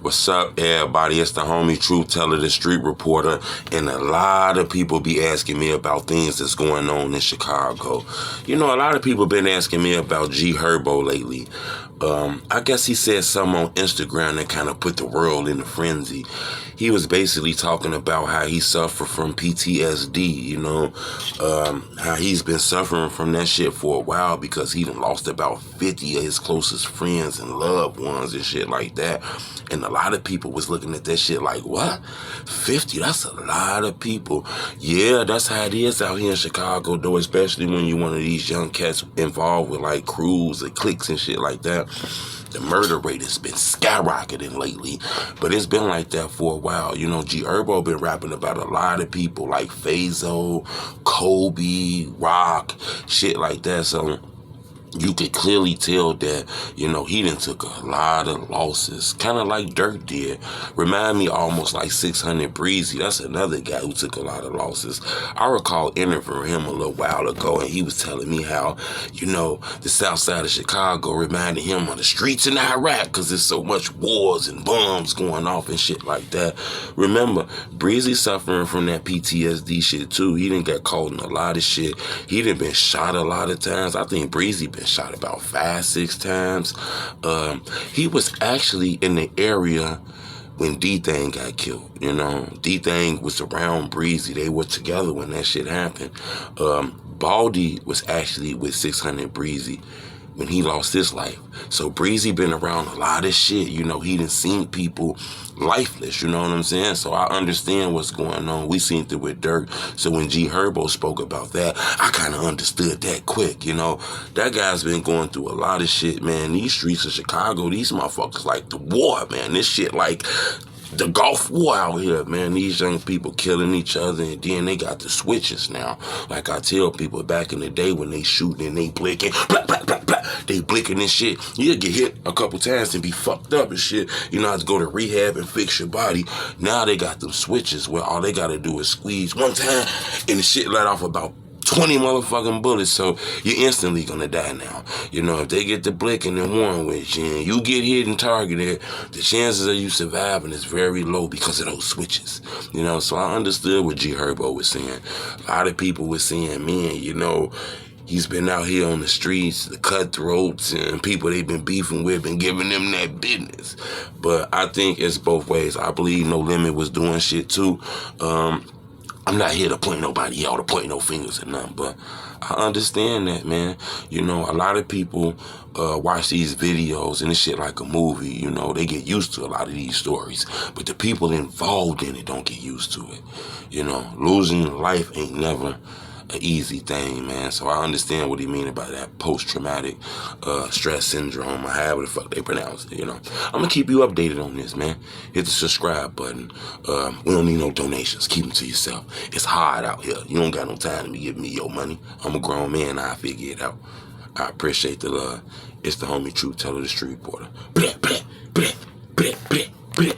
What's up, everybody? It's the homie Truth Teller, the street reporter, and a lot of people be asking me about things that's going on in Chicago. You know, a lot of people been asking me about GHerbo lately. I guess he said something on Instagram that kind of put the world in a frenzy. He was basically talking about how he suffered from PTSD, you know, how he's been suffering from that shit for a while because he done lost about 50 of his closest friends and loved ones and shit like that. And a lot of people was looking at that shit like, what? 50? That's a lot of people. Yeah, that's how it is out here in Chicago, though, especially when you're one of these young cats involved with, like, crews and cliques and shit like that. The murder rate has been skyrocketing lately, but it's been like that for a while. You know, GHerbo been rapping about a lot of people like Fazo, Kobe, Rock, shit like that. So you could clearly tell that, you know, he done took a lot of losses, kind of like Dirk did. Remind me almost like 600Breezy. That's another guy who took a lot of losses. I recall interviewing him a little while ago, and he was telling me how, you know, the south side of Chicago reminded him of the streets in Iraq because there's so much wars and bombs going off and shit like that. Remember, Breezy suffering from that PTSD shit too. He done got caught in a lot of shit. He done been shot a lot of times. I think Breezy been shot about 5-6 times. He was actually in the area when D-Thing got killed. You know, D-Thing was around Breezy. They were together when that shit happened. Baldy was actually with 600Breezy when he lost his life. So Breezy been around a lot of shit. You know, he done seen people lifeless, you know what I'm saying? So I understand what's going on. We seen it with Dirk. So when GHerbo spoke about that, I kind of understood that quick, you know? That guy's been going through a lot of shit, man. These streets of Chicago, these motherfuckers like the war, man. This shit like the Gulf War out here, man. These young people killing each other, and then they got the switches now. Like I tell people, back in the day when they shooting and they blinking, blah, blah, blah, blah, they blinking and shit, you'll get hit a couple times and be fucked up and shit. You know, have to go to rehab and fix your body. Now they got them switches where all they gotta do is squeeze one time and the shit let off about 20 motherfucking bullets, so you're instantly gonna die now. You know, if they get the blinking and one with you and you get hit and targeted, the chances of you surviving is very low because of those switches. You know, so I understood what GHerbo was saying. A lot of people were saying, man, you know, he's been out here on the streets, the cutthroats and people they've been beefing with and giving them that business. But I think it's both ways. I believe No Limit was doing shit too. I'm not here to point nobody out or point no fingers at nothing, but I understand that, man. You know, a lot of people watch these videos and this shit like a movie, you know. They get used to a lot of these stories, but the people involved in it don't get used to it. You know, losing life ain't never an easy thing, man. So I understand what he mean about that post-traumatic stress syndrome or however the fuck they pronounce it, you know. I'm gonna keep you updated on this, man. Hit the subscribe button. We don't need no donations. Keep them to yourself. It's hard out here. You don't got no time to be giving me your money. I'm a grown man. I figure it out. I appreciate the love. It's the homie Truth Teller, the street reporter. Blah, blah, blah, blah, blah, blah.